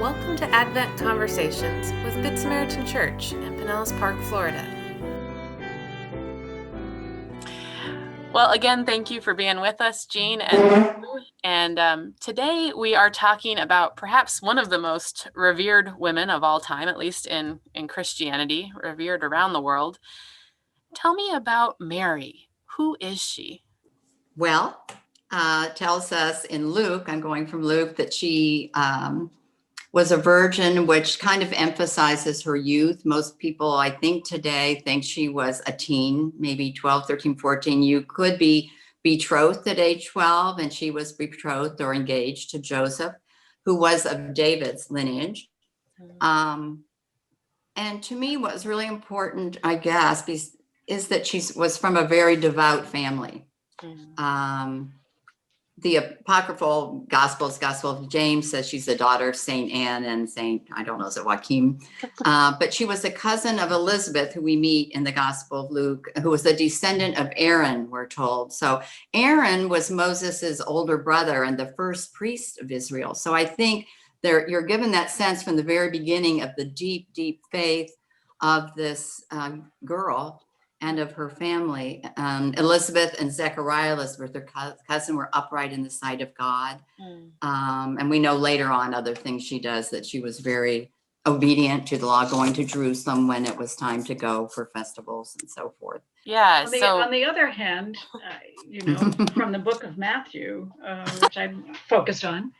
Welcome to Advent Conversations with Good Samaritan Church in Pinellas Park, Florida. Well, again, thank you for being with us, Jean and Lou. And today we are talking about perhaps one of the most revered women of all time, at least in Christianity, revered around the world. Tell me about Mary. Who is she? Well, tells us in Luke, I'm going from Luke, that she was a virgin, which kind of emphasizes her youth. Most people, I think today, think she was a teen, maybe 12, 13, 14. You could be betrothed at age 12, and she was betrothed or engaged to Joseph, who was of David's lineage. And to me, what was really important, I guess, is that she was from a very devout family. The apocryphal Gospels, Gospel of James, says she's the daughter of Saint Anne and Saint, I don't know, is it Joachim? But she was a cousin of Elizabeth, who we meet in the Gospel of Luke, who was a descendant of Aaron, we're told. So Aaron was Moses's older brother and the first priest of Israel. So I think you're given that sense from the very beginning of the deep, deep faith of this girl and of her family. Elizabeth and Zechariah, Elizabeth, her cousin, were upright in the sight of God. And we know later on other things she does, that she was very obedient to the law, going to Jerusalem when it was time to go for festivals and so forth. Yeah. On the other hand, from the book of Matthew, which I'm focused on,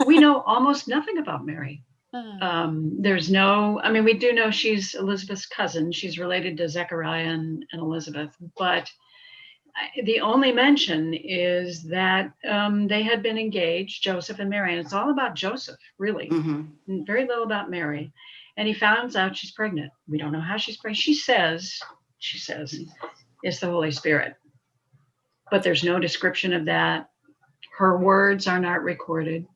we know almost nothing about Mary. We do know she's Elizabeth's cousin. She's related to Zechariah and Elizabeth, but the only mention is that they had been engaged, Joseph and Mary, and it's all about Joseph, really. Very little about Mary. And he finds out she's pregnant. We don't know how she's pregnant. She says it's the Holy Spirit, but there's no description of that. Her words are not recorded.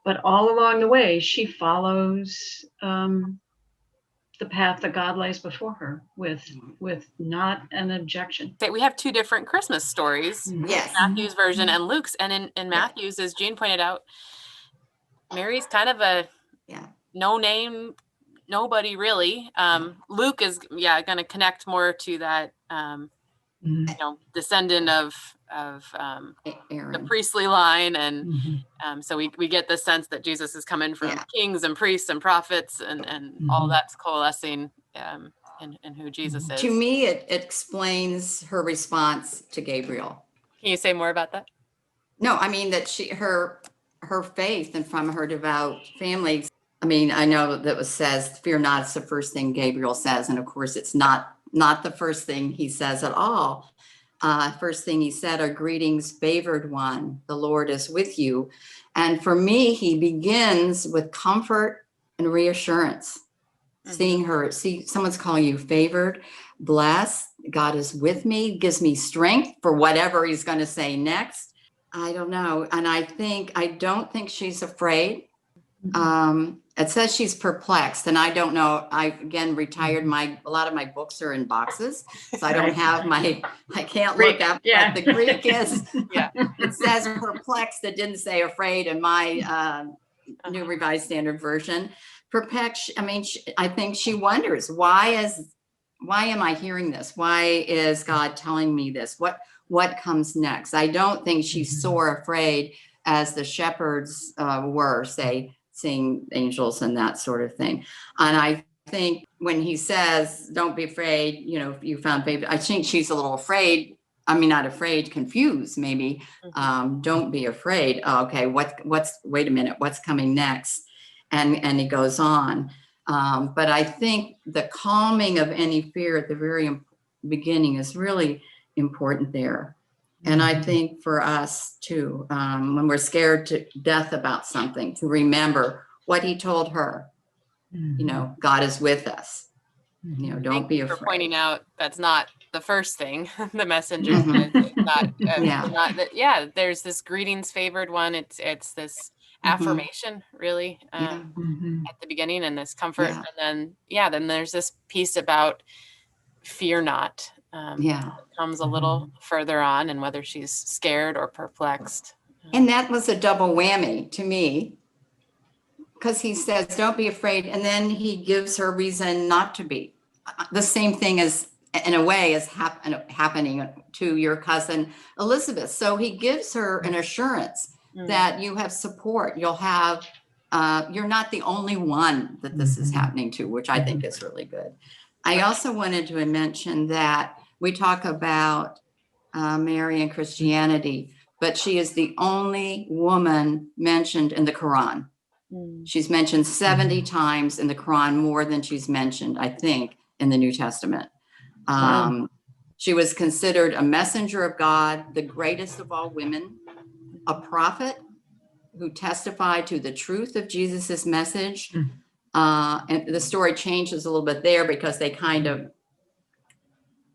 But all along the way, she follows the path that God lays before her with not an objection. We have two different Christmas stories, Yes. Matthew's version and Luke's. And in Matthew's, as Jean pointed out, Mary's kind of a no name, nobody really. Luke is going to connect more to that descendant of the priestly line, and so we get the sense that Jesus is coming from kings and priests and prophets, and all that's coalescing in who Jesus is. To me, it explains her response to Gabriel. Can you say more about that? No, I mean that her faith and from her devout family. I mean, I know that it says, "Fear not." It's the first thing Gabriel says, and of course, it's not the first thing he says at all. First thing he said are, "Greetings, favored one, the Lord is with you." And for me, he begins with comfort and reassurance. Seeing her, someone's calling you favored, blessed, God is with me, gives me strength for whatever he's going to say next. I don't know. And I don't think she's afraid. It says she's perplexed, and I don't know. I again retired. A lot of my books are in boxes, so I don't have I can't Greek, look up what the Greek is. It says perplexed. It didn't say afraid in my New Revised Standard Version. Perplexed. I mean, I think she wonders, why am I hearing this? Why is God telling me this? What comes next? I don't think she's sore afraid as the shepherds were, say, seeing angels and that sort of thing. And I think when he says, "Don't be afraid," you found favor, I think she's a little afraid. I mean, not afraid, confused, maybe. Don't be afraid. Okay, wait a minute, what's coming next? And he goes on. But I think the calming of any fear at the very beginning is really important there. And I think for us too, when we're scared to death about something, to remember what he told her. God is with us. Don't be afraid. For pointing out that's not the first thing the messenger said. It's not, there's this greetings, favored one. It's this affirmation, really, at the beginning, and this comfort, and then there's this piece about fear not. It comes a little further on, and whether she's scared or perplexed. And that was a double whammy to me. because he says, don't be afraid. And then he gives her reason not to be. The same thing as, in a way, is happening to your cousin Elizabeth. So he gives her an assurance that you have support. You'll have, you're not the only one that this is happening to, which I think is really good. I also wanted to mention that we talk about Mary and Christianity, but she is the only woman mentioned in the Quran. She's mentioned 70 times in the Quran, more than she's mentioned, I think, in the New Testament. She was considered a messenger of God, the greatest of all women, a prophet who testified to the truth of Jesus's message. And the story changes a little bit there because they kind of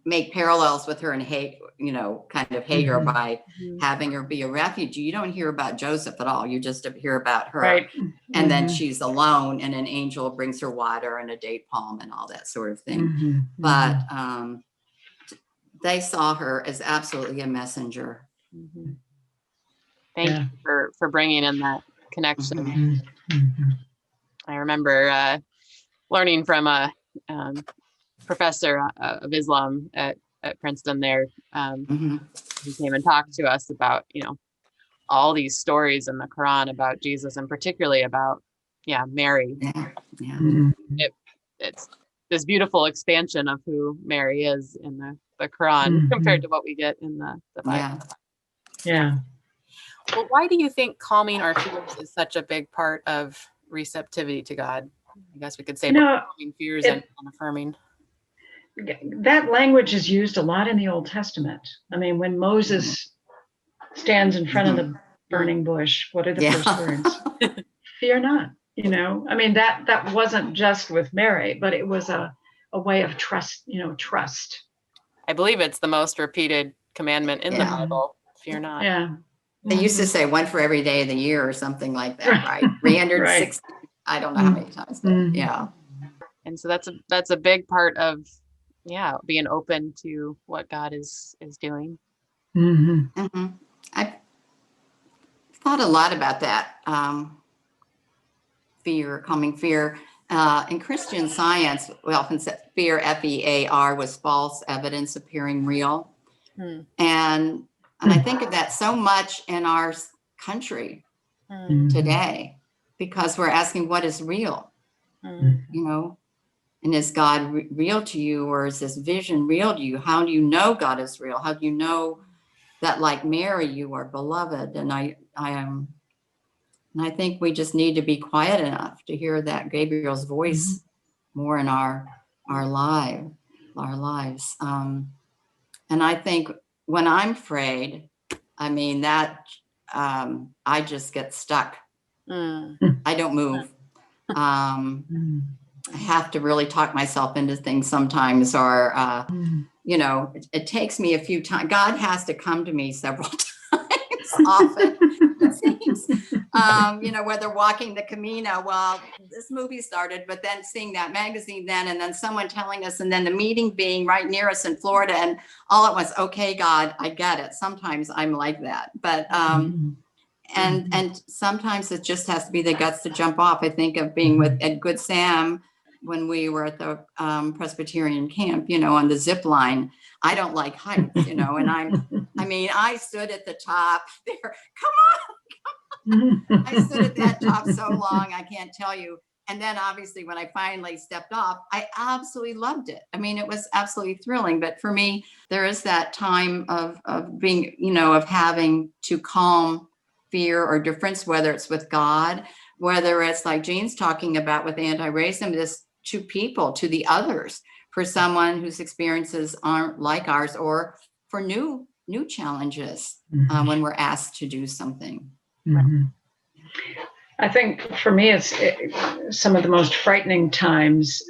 make parallels with her and kind of Hagar by having her be a refugee. You don't hear about Joseph at all. You just hear about her. Right. And then she's alone and an angel brings her water and a date palm and all that sort of thing. But they saw her as absolutely a messenger. Thank you for bringing in that connection. I remember learning from a professor of Islam at Princeton there. He came and talked to us about, all these stories in the Quran about Jesus, and particularly about, Mary. It's this beautiful expansion of who Mary is in the Quran compared to what we get in the Bible. Yeah. Well, why do you think calming our fears is such a big part of receptivity to God? I guess we could say calming fears and affirming. That language is used a lot in the Old Testament. I mean, when Moses stands in front of the burning bush, what are the first words? Fear not. I mean, that wasn't just with Mary, but it was a way of trust, trust. I believe it's the most repeated commandment in the Bible. Fear not. Yeah. They used to say one for every day of the year or something like that, right? 360, I don't know how many times, but And so that's a big part of, being open to what God is doing. I've thought a lot about that. Fear, calming fear. In Christian Science, we often say fear, F-E-A-R, was false evidence appearing real. And I think of that so much in our country today, because we're asking what is real, and is God real to you, or is this vision real to you? How do you know God is real? How do you know that, like Mary, you are beloved? And I think we just need to be quiet enough to hear that Gabriel's voice more in our lives. And I think when I'm afraid, I mean that I just get stuck. I don't move. I have to really talk myself into things sometimes, or it takes me a few times. God has to come to me several times, often, it seems. Whether walking the Camino, well, this movie started, but then seeing that magazine and then someone telling us, and then the meeting being right near us in Florida, and all at once, okay, God, I get it. Sometimes I'm like that, but and sometimes it just has to be the guts to jump off. I think of being with Ed Good Sam when we were at the Presbyterian camp, on the zip line. I don't like heights, and I stood at the top there. Come on. I stood at that top so long, I can't tell you. And then obviously when I finally stepped off, I absolutely loved it. I mean, it was absolutely thrilling. But for me, there is that time of being, of having to calm fear or difference, whether it's with God, whether it's like Jean's talking about with anti-racism, this to people, to the others, for someone whose experiences aren't like ours, or for new challenges when we're asked to do something. I think for me, it's some of the most frightening times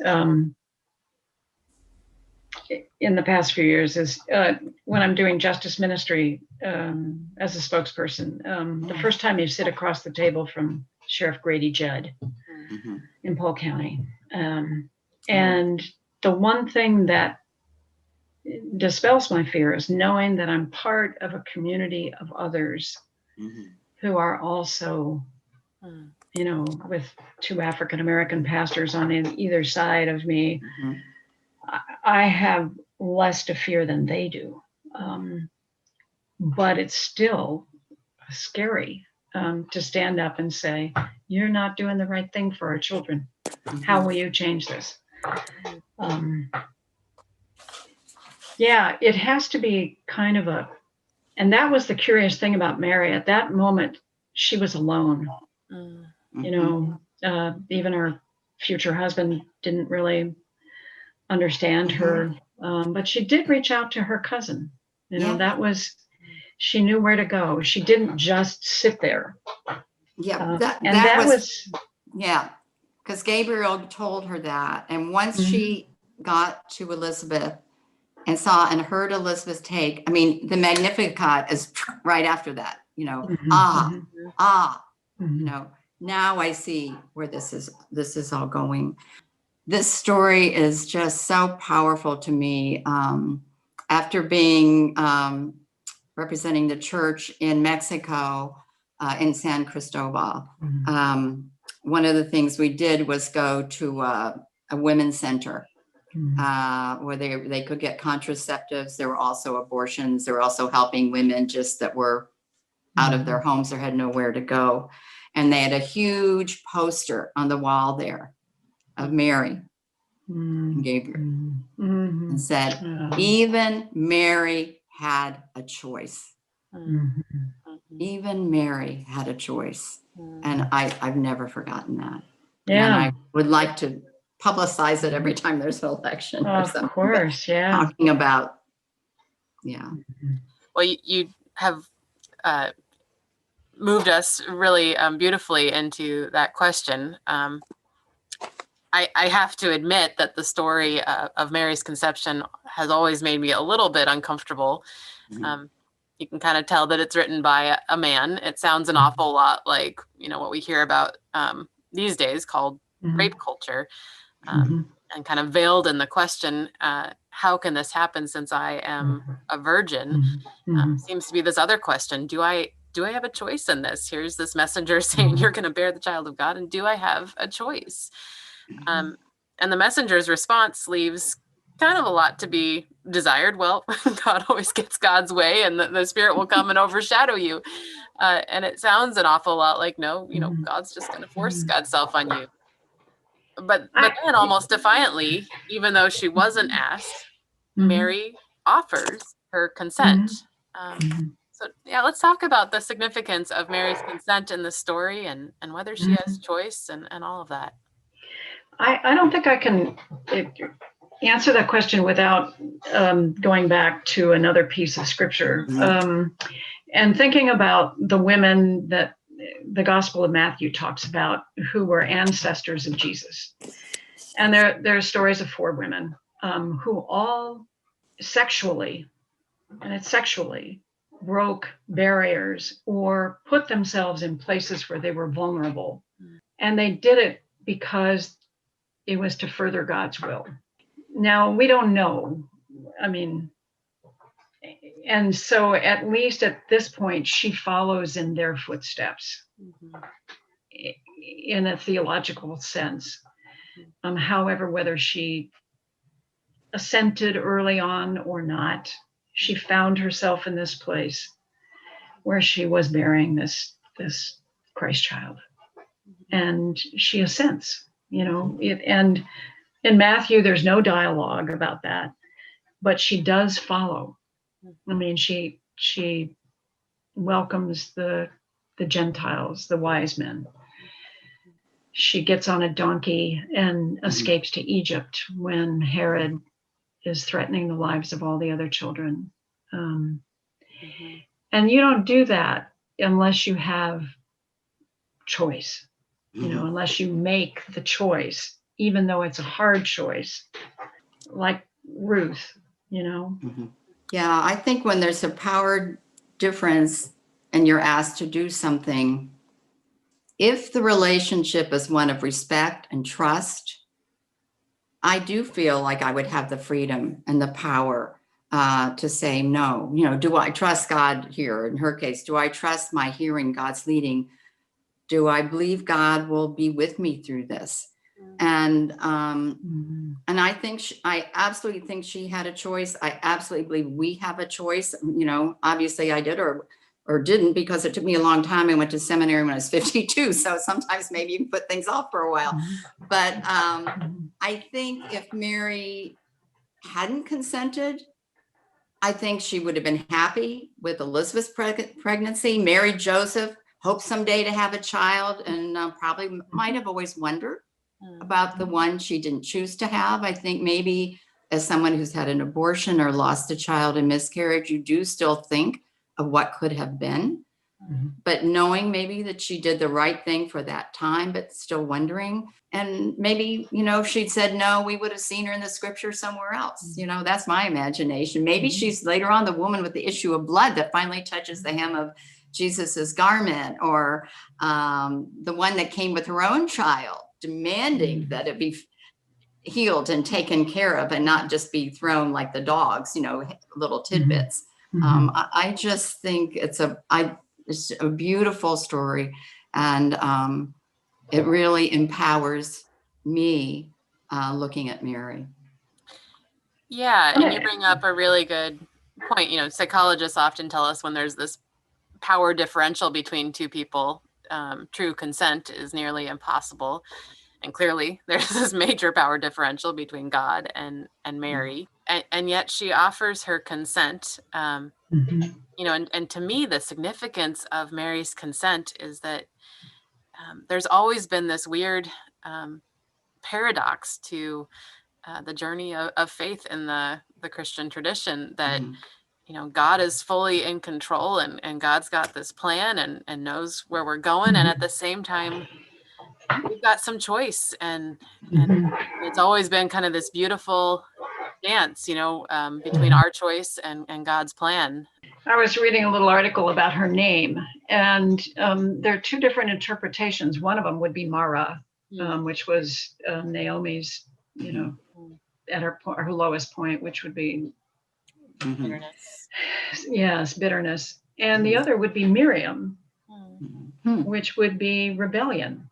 in the past few years is when I'm doing justice ministry as a spokesperson. The first time you sit across the table from Sheriff Grady Judd in Polk County. And the one thing that dispels my fear is knowing that I'm part of a community of others who are also you know, with two African-American pastors on either side of me, I have less to fear than they do. But it's still scary to stand up and say, you're not doing the right thing for our children. How will you change this? Yeah, it has to be kind of and that was the curious thing about Mary. At that moment, she was alone. You know, even her future husband didn't really understand her, but she did reach out to her cousin. You know, that was, she knew where to go. She didn't just sit there. Yeah, that was yeah, because Gabriel told her that. And once she got to Elizabeth and saw and heard Elizabeth take, I mean, the Magnificat is right after that, you know, you know, now I see where this is all going. This story is just so powerful to me. After being representing the church in Mexico, in San Cristobal, one of the things we did was go to a women's center where they could get contraceptives. There were also abortions. They were also helping women just that were out of their homes or had nowhere to go. And they had a huge poster on the wall there of Mary and Gabriel, and said, even Mary had a choice. Even Mary had a choice. And I've never forgotten that. Yeah. And I would like to publicize it every time there's an election or something. Of course, yeah. Talking about, Well, you have moved us really beautifully into that question. I have to admit that the story of Mary's conception has always made me a little bit uncomfortable. You can kind of tell that it's written by a man. It sounds an awful lot like, you know, what we hear about these days called rape culture, and kind of veiled in the question, how can this happen since I am a virgin? Seems to be this other question. Do I have a choice in this? Here's this messenger saying you're going to bear the child of God. And do I have a choice? And the messenger's response leaves kind of a lot to be desired. Well, God always gets God's way, and the Spirit will come and overshadow you. And it sounds an awful lot like, no, you know, God's just going to force God's self on you. But then almost defiantly, even though she wasn't asked, Mary offers her consent. So yeah, let's talk about the significance of Mary's consent in the story and whether she has choice and all of that. I don't think I can answer that question without going back to another piece of scripture and thinking about the women that the Gospel of Matthew talks about who were ancestors of Jesus. And there are stories of 4 women who all sexually broke barriers or put themselves in places where they were vulnerable. And they did it because it was to further God's will. Now, we don't know. I mean, and so at least at this point, she follows in their footsteps in a theological sense. However, whether she assented early on or not, she found herself in this place where she was bearing this Christ child. And she assents, you know, and in Matthew, there's no dialogue about that, but she does follow. I mean, she welcomes the Gentiles, the wise men. She gets on a donkey and escapes to Egypt when Herod is threatening the lives of all the other children. And you don't do that unless you have choice, you know, unless you make the choice, even though it's a hard choice, like Ruth, you know. Yeah, I think when there's a power difference and you're asked to do something, if the relationship is one of respect and trust, I do feel like I would have the freedom and the power to say no. You know, do I trust God here? In her case, do I trust my hearing God's leading? Do I believe God will be with me through this? And I think I absolutely think she had a choice. I absolutely believe we have a choice. Obviously I did or didn't, because it took me a long time. I went to seminary when I was 52. So sometimes maybe you can put things off for a while. But I think if Mary hadn't consented, I think she would have been happy with Elizabeth's pregnancy, married Joseph, hoped someday to have a child, and probably might have always wondered about the one she didn't choose to have. I think maybe as someone who's had an abortion or lost a child in miscarriage, you do still think of what could have been. But knowing maybe that she did the right thing for that time, but still wondering. And maybe, if she'd said no, we would have seen her in the scripture somewhere else. That's my imagination. Maybe she's later on the woman with the issue of blood that finally touches the hem of Jesus's garment, or the one that came with her own child, demanding that it be healed and taken care of and not just be thrown like the dogs, little tidbits. I just think it's a beautiful story, and it really empowers me looking at Mary. Yeah, and you bring up a really good point. Psychologists often tell us when there's this power differential between two people, true consent is nearly impossible. And clearly there's this major power differential between God and Mary. And yet she offers her consent. And to me, the significance of Mary's consent is that there's always been this weird paradox to the journey of faith in the Christian tradition, that God is fully in control, and God's got this plan and knows where we're going. And at the same time, we've got some choice, and it's always been kind of this beautiful dance, between our choice and God's plan. I was reading a little article about her name, and there are two different interpretations. One of them would be Mara, which was Naomi's, at her lowest point, which would be bitterness. Yes, bitterness. And the other would be Miriam, which would be rebellion.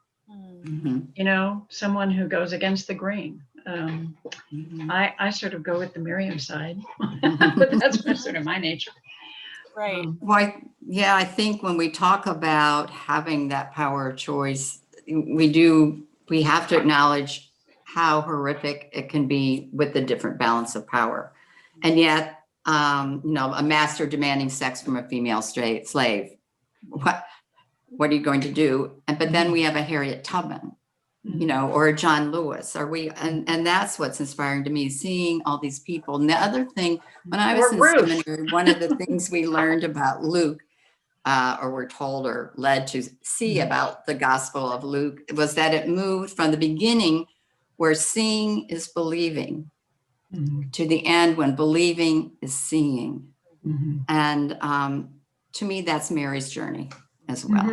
Someone who goes against the grain. I sort of go with the Miriam side, but that's sort of my nature. Right. Well, I think when we talk about having that power of choice, we have to acknowledge how horrific it can be with the different balance of power. And yet, a master demanding sex from a female slave. What are you going to do? But then we have a Harriet Tubman, or a John Lewis. And that's what's inspiring to me, seeing all these people. And the other thing, when I was in seminary, one of the things we learned about Luke, or were told or led to see about the Gospel of Luke, was that it moved from the beginning where seeing is believing to the end when believing is seeing. And to me, that's Mary's journey as well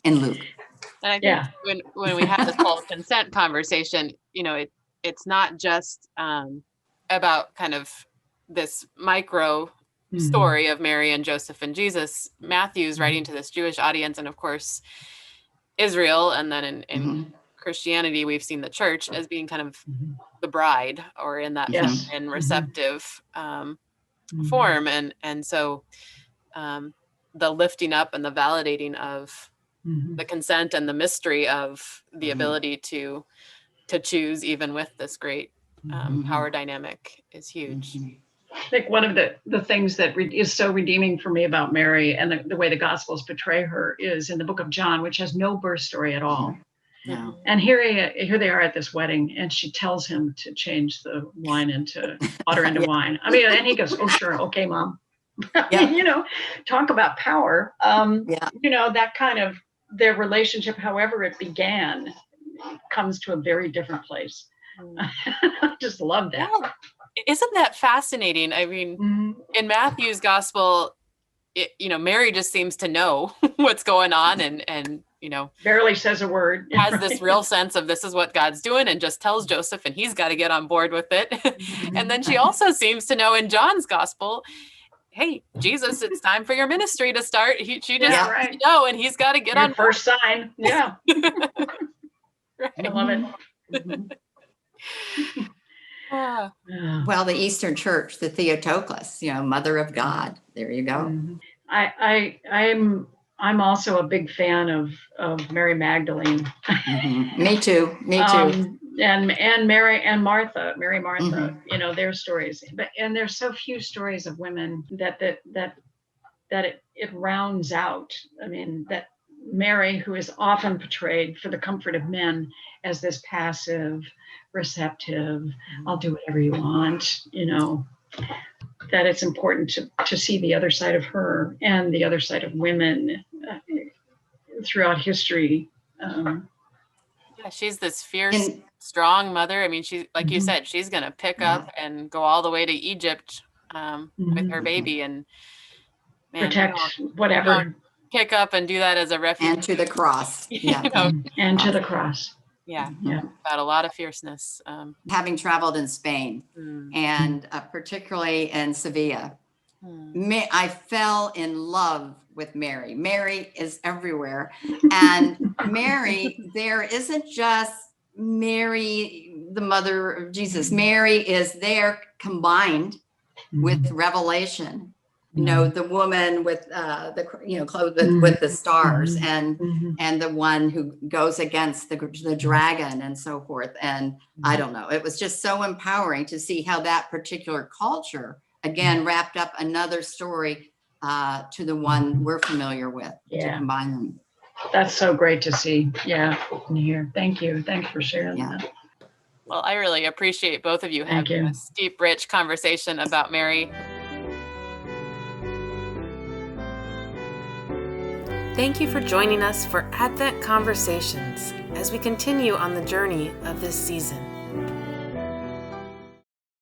in Luke. And I think when we have this whole consent conversation, it's not just about kind of this micro story of Mary and Joseph and Jesus. Matthew's writing to this Jewish audience, and of course Israel, and then in Christianity we've seen the church as being kind of the bride, or in that feminine receptive form, and so the lifting up and the validating of the consent and the mystery of the ability to choose, even with this great power dynamic, is huge. I think one of the things that is so redeeming for me about Mary and the way the Gospels portray her is in the book of John, which has no birth story at all. No. And here they are at this wedding, and she tells him to change the wine into water into wine. I mean, and he goes, "Oh, sure, okay, Mom." Talk about power. That kind of their relationship, however it began, comes to a very different place. I just love that. Yeah. Isn't that fascinating? I mean, in Matthew's gospel, Mary just seems to know what's going on, and barely says a word. Has this real sense of this is what God's doing, and just tells Joseph, and he's got to get on board with it. And then she also seems to know in John's gospel hey, Jesus, it's time for your ministry to start. She just Yeah, needs right. to know, and he's got to get Your on first sign. Yeah. Right. I love it. Ah. Well, the Eastern Church, the Theotokos, Mother of God. There you go. Mhm. I'm also a big fan of Mary Magdalene. Me too. And Mary and Martha, Mary Martha, their stories. And there's so few stories of women that it rounds out. I mean, that Mary, who is often portrayed for the comfort of men as this passive, receptive, I'll do whatever you want, that it's important to see the other side of her and the other side of women throughout history. Yeah, she's this fierce, strong mother. I mean, she, like you said, she's going to pick up and go all the way to Egypt with her baby and protect whatever. Pick up and do that as a refugee. And to the cross. Yeah. And to the cross. Yeah. About a lot of fierceness. Having traveled in Spain and particularly in Sevilla, I fell in love with Mary. Mary is everywhere. And Mary, there isn't just Mary, the mother of Jesus. Mary is there combined with Revelation. The woman with the clothed with the stars and the one who goes against the dragon and so forth. And I don't know, it was just so empowering to see how that particular culture again wrapped up another story to the one we're familiar with, to combine them. That's so great to see. Yeah, here. Thank you. Thanks for sharing that. Well, I really appreciate both of you having this deep, rich conversation about Mary. Thank you for joining us for Advent Conversations as we continue on the journey of this season.